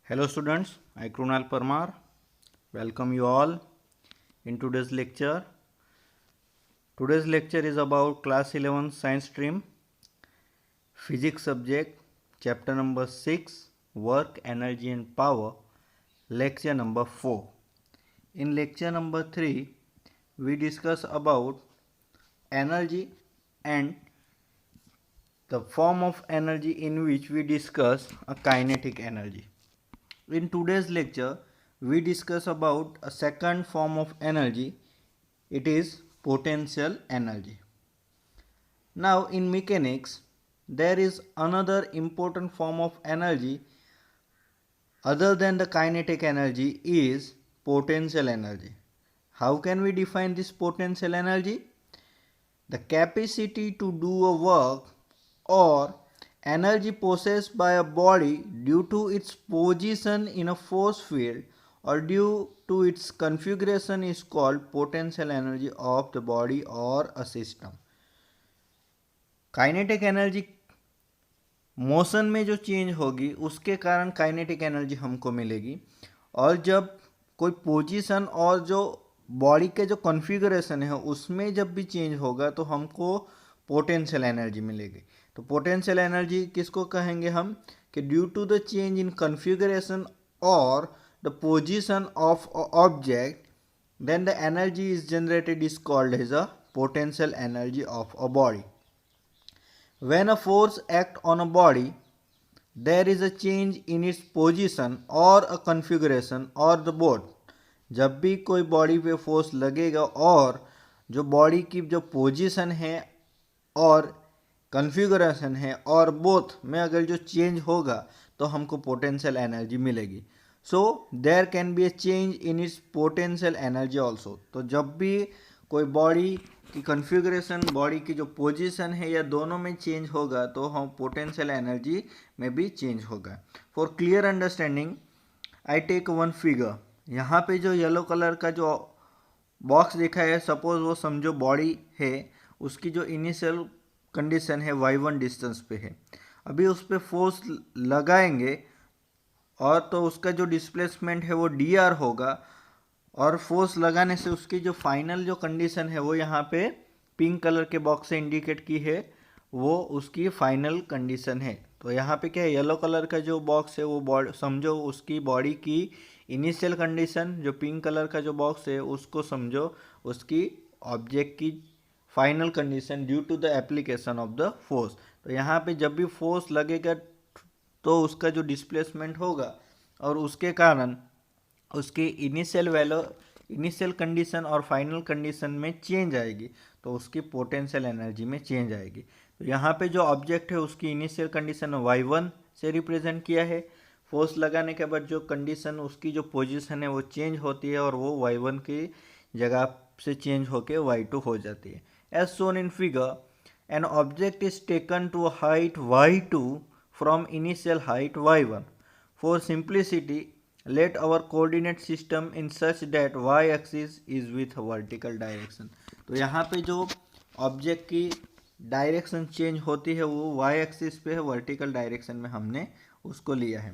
Hello students, I Krunal Parmar welcome you all in today's lecture. Today's lecture is about class 11 science stream physics subject chapter number 6 work, energy and power, lecture number 4. In lecture number 3 we discuss about energy and the form of energy in which we discuss a kinetic energy. In today's lecture, we discuss about a second form of energy. It is potential energy. Now, in mechanics, there is another important form of energy other than the kinetic energy is potential energy. How can we define this potential energy? The capacity to do a work or energy possessed by a body due to its position in a force field or due to its configuration is called potential energy of the body or a system. Kinetic energy motion में जो change होगी उसके कारण kinetic energy हमको मिलेगी, और जब कोई पोजीशन और जो बॉडी के जो कॉन्फ़िगरेशन है उसमें जब भी चेंज होगा तो हमको पोटेंशियल एनर्जी मिलेगी. तो पोटेंशियल एनर्जी किसको कहेंगे हम कि due to the change in configuration और the position of object then the energy is generated is called as a potential energy of a body. When a force acts on a body, there is a change in its position or a configuration or the both. जब भी कोई body पे force लगेगा और जो body की जो position है और कॉन्फ़िगरेशन है और बोथ में अगर जो चेंज होगा तो हमको पोटेंशियल एनर्जी मिलेगी. So there can be a change in its potential energy also. तो जब भी कोई बॉडी की कॉन्फ़िगरेशन, बॉडी की जो पोजीशन है या दोनों में चेंज होगा तो हम पोटेंशियल एनर्जी में भी चेंज होगा. For clear understanding I take one figure. यहाँ पे जो येलो कलर का जो बॉक्स दिखा है, सपोज वो समझो बॉडी है, उसकी जो इनिशियल कंडीशन है y1 डिस्टेंस पे है. अभी उस पर फोर्स लगाएंगे और तो उसका जो डिस्प्लेसमेंट है वो dr होगा, और फोर्स लगाने से उसकी जो फाइनल जो कंडीशन है वो यहाँ पे पिंक कलर के बॉक्स से इंडिकेट की है, वो उसकी फाइनल कंडीशन है. तो यहाँ पे क्या है, येलो कलर का जो बॉक्स है वो बॉडी समझो उसकी बॉडी की इनिशियल कंडीशन, जो पिंक कलर का जो बॉक्स है उसको समझो उसकी ऑब्जेक्ट की final condition due to the application of the force. तो यहाँ पे जब भी फोर्स लगेगा तो उसका जो डिस्प्लेसमेंट होगा और उसके कारण उसकी इनिशियल वैल्यू, इनिशियल कंडीशन और फाइनल कंडीशन में चेंज आएगी, तो उसकी पोटेंशियल एनर्जी में चेंज आएगी. तो यहाँ पे जो ऑब्जेक्ट है उसकी इनिशियल कंडीशन y1 से रिप्रेजेंट किया है. फोर्स लगाने के बाद जो कंडीशन, उसकी जो पोजीशन है वो चेंज होती है और वो y1 की जगह से चेंज होके y2 हो जाती है. As shown in figure, an object is taken to height y2 from initial height y1. For simplicity let our coordinate system in such that y axis is with vertical direction. तो यहाँ पे जो object की direction change होती है वो y axis पे है, वर्टिकल डायरेक्शन में हमने उसको लिया है.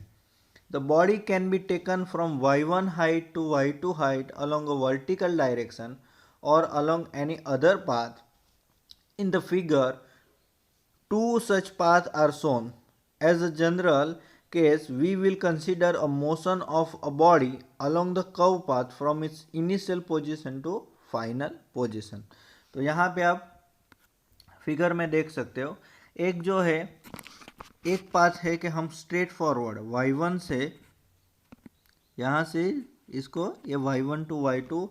The body can be taken from y1 height to y2 height along a vertical direction or along any other path. In the figure, two such paths are shown. As a general case, we will consider a motion of a body along the curve path from its initial position to final position. तो यहाँ पे आप figure में देख सकते हो, एक जो है एक पाथ है कि हम स्ट्रेट फॉरवर्ड y1 से यहाँ से इसको ये y1 टू y2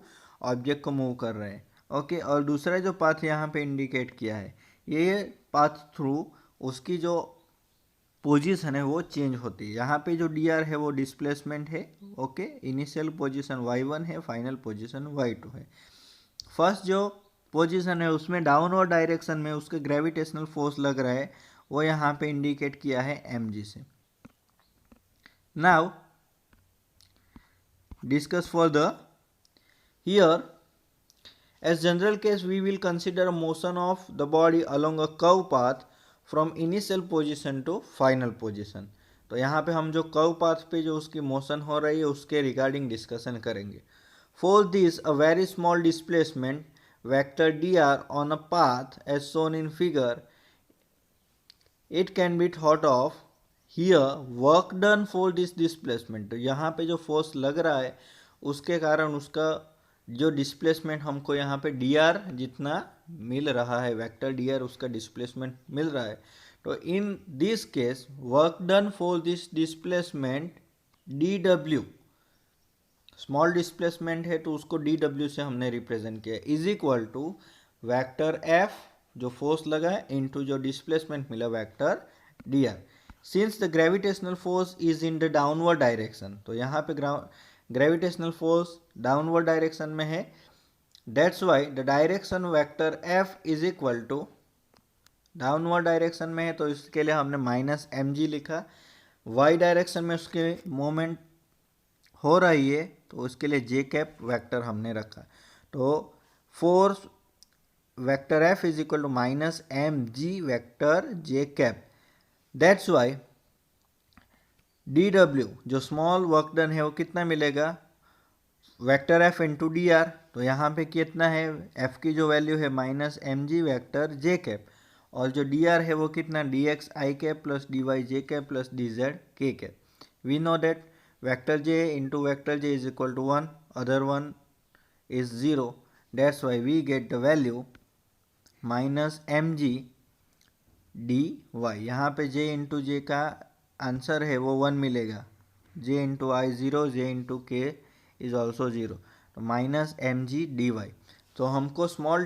ऑब्जेक्ट को मूव कर रहे हैं. ओके, और दूसरा जो पाथ यहाँ पे इंडिकेट किया है, ये पाथ थ्रू उसकी जो पोजीशन है वो चेंज होती है. यहाँ पे जो dr है वो डिस्प्लेसमेंट है. ओके, इनिशियल पोजीशन y1 है, फाइनल पोजीशन y2 है. फर्स्ट जो पोजीशन है उसमें डाउनवर्ड डायरेक्शन में उसके ग्रेविटेशनल फोर्स लग रहा है, वो यहाँ पे इंडिकेट किया है mg से. Now discuss further. Here as general case we will consider a motion of the body along a curve path from initial position to final position. तो यहाँ पे हम जो कर्व पाथ पे जो उसकी मोशन हो रही है उसके रिगार्डिंग डिस्कशन करेंगे. For this a very small displacement vector dr on a path as shown in figure, it can be thought of here work done for this displacement. तो यहाँ पे जो फोर्स लग रहा है उसके कारण उसका जो डिस्प्लेसमेंट हमको यहाँ पे dr जितना मिल रहा है, वेक्टर dr उसका डिस्प्लेसमेंट मिल रहा है. तो in this case work done for this displacement dw, small displacement है तो उसको dw से हमने रिप्रेजेंट किया, is equal to vector f जो फोर्स लगा है इनटू जो डिस्प्लेसमेंट मिला vector dr. Since the gravitational force is in the downward direction, तो यहाँ पे ग्रेविटेशनल फोर्स डाउनवर्ड डायरेक्शन में है, that's why the direction vector f is equal to, downward direction में है तो इसके लिए हमने माइनस mg लिखा, y डायरेक्शन में उसके मोमेंट हो रही है तो उसके लिए जे कैप वैक्टर हमने रखा. तो force vector F is equal to minus M G vector J cap, that's why D W जो स्मॉल वर्क डन है वो कितना मिलेगा, vector F into D R. तो यहाँ पे कितना है, एफ की जो वैल्यू है minus M G vector J cap, और जो डी आर है वो कितना D X I cap plus D Y J cap plus D Z K cap. We know that vector j into vector j is equal to 1, other one is 0, that's why we get the value minus mg dy. यहाँ पे j into j का answer है वो 1 मिलेगा, j into I 0, j into k is also 0, तो minus mg dy. तो हमको small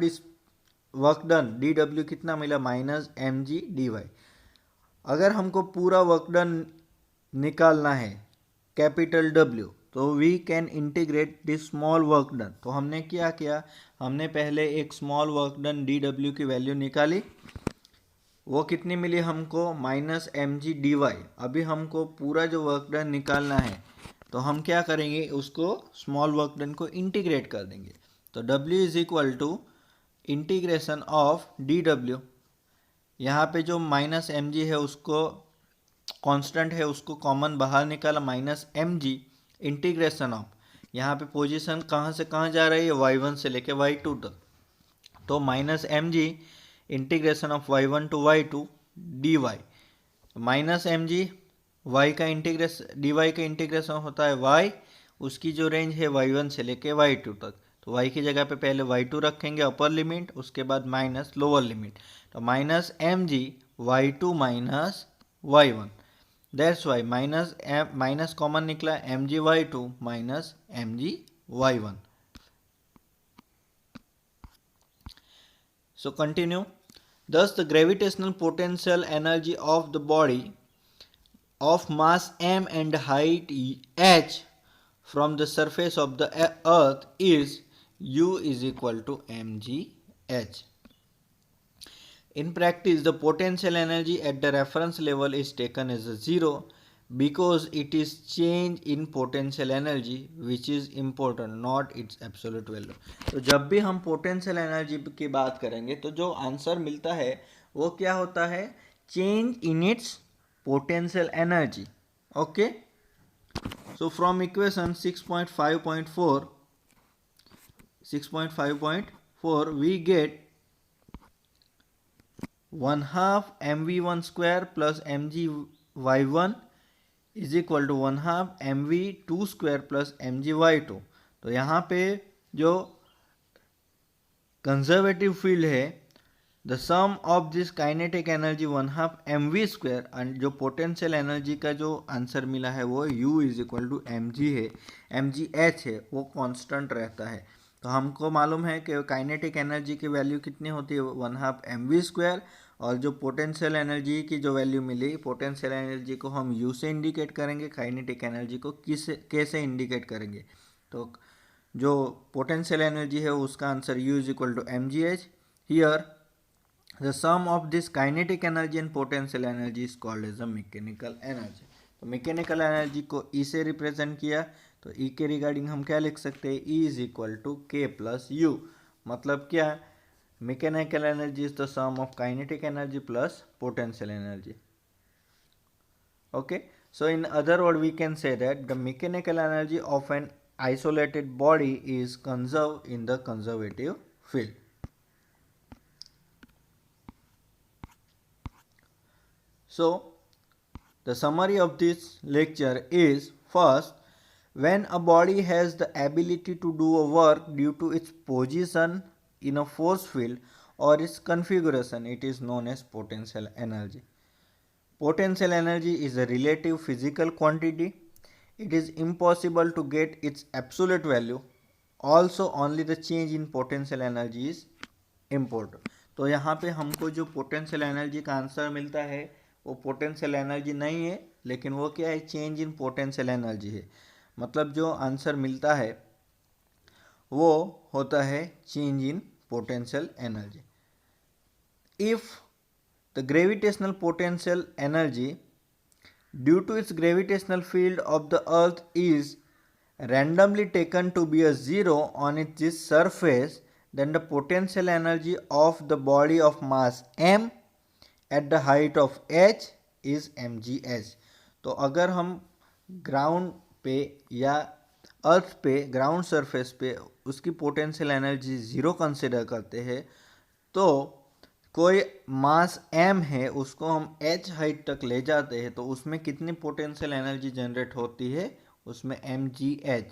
work done dw कितना मिला, माइनस mg dy. अगर हमको पूरा वर्क डन निकालना है कैपिटल W, तो we can integrate this small work done. तो हमने क्या किया, हमने पहले एक स्मॉल वर्क डन dw की वैल्यू निकाली, वो कितनी मिली हमको, minus M G D Y. अभी हमको पूरा जो वर्क डन निकालना है तो हम क्या करेंगे, उसको स्मॉल वर्क डन को इंटीग्रेट कर देंगे. तो W is equal to integration of dw, यहाँ पे जो माइनस एम जी है उसको कांस्टेंट है उसको कॉमन बाहर निकाला, minus M G integration of, यहाँ पे पोजीशन कहाँ से कहाँ जा रही है, y1 से लेके y2 तक, तो minus M G integration of y1 to y2 dy. Minus M G Y का इंटीग्रेशन डी वाई का इंटीग्रेशन होता है y, उसकी जो रेंज है y1 से लेके y2 तक, तो y की जगह पे पहले y2 रखेंगे अपर लिमिट, उसके बाद माइनस लोअर लिमिट, तो minus M g y2 minus y1, that's y minus common निकला, m ji y two minus M G y one. So continue. Thus the gravitational potential energy of the body of mass m and height h from the surface of the earth is U is equal to mgh. In practice, the potential energy at the reference level is taken as a zero because it is change in potential energy which is important, not its absolute value. तो जब भी हम potential energy की बात करेंगे तो जो answer मिलता है वो क्या होता है, change in its potential energy. Okay. So from equation 6.5.4 we get 1 half mv1 square plus mgy1 is equal to 1 half mv2 square plus mgy2. तो यहाँ पे जो कंजर्वेटिव फील्ड है, the sum of this kinetic energy 1 half mv square, and जो potential energy का जो answer मिला है वो u is equal to mg है, mgh है, वो कांस्टेंट रहता है. तो हमको मालूम है कि काइनेटिक एनर्जी की वैल्यू कितनी होती है, 1 हाफ mv स्क्वायर, और जो पोटेंशियल एनर्जी की जो वैल्यू मिली, पोटेंशियल एनर्जी को हम u से इंडिकेट करेंगे, काइनेटिक एनर्जी को कैसे इंडिकेट करेंगे. तो जो पोटेंशियल एनर्जी है उसका answer u is equal to mgh. Here the sum of this kinetic energy and potential energy is called as a mechanical energy. तो मैकेनिकल एनर्जी को E से रिप्रेजेंट किया, तो E के रिगार्डिंग हम क्या लिख सकते हैं, E is equal to k plus U. मतलब क्या, mechanical energy is the sum of kinetic energy plus potential energy. Okay, So in other word, we can say that the mechanical energy of an isolated body is conserved in the conservative field. So the summary of this lecture is: first, when a body has the ability to do a work due to its position in a force field or its configuration, it is known as potential energy. Potential energy is a relative physical quantity. It is impossible to get its absolute value. Also, only the change in potential energy is important. तो यहाँ पे हमको जो potential energy का answer मिलता है वो potential energy नहीं है, लेकिन वो क्या है, चेंज इन पोटेंशियल एनर्जी है. मतलब जो आंसर मिलता है वो होता है change in potential energy. If the gravitational potential energy due to its gravitational field of the earth is randomly taken to be a zero on its surface, then the potential energy of the body of mass m at the height of h is mgh. तो अगर हम ground पे या अर्थ पे ground surface पे उसकी potential energy zero consider करते हैं, तो कोई मास m है उसको हम h हाइट तक ले जाते हैं, तो उसमें कितनी पोटेंशियल एनर्जी जनरेट होती है, उसमें mgh,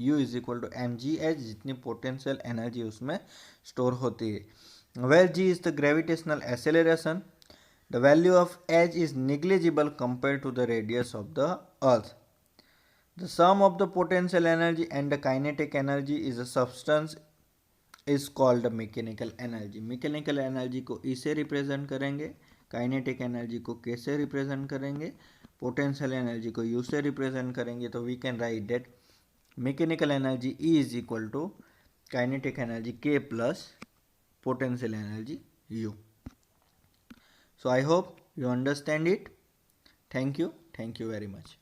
u is equal to mgh, जितनी पोटेंशियल एनर्जी उसमें स्टोर होती है. Where g is the gravitational acceleration. The value of h is negligible compare to the radius of the earth. The sum of the potential energy and the kinetic energy is a substance is called mechanical energy. Mechanical energy को इसे represent करेंगे, kinetic energy को कैसे represent करेंगे, potential energy को U से represent करेंगे. तो we can write that mechanical energy E is equal to kinetic energy K plus potential energy U. So I hope you understand it. Thank you very much.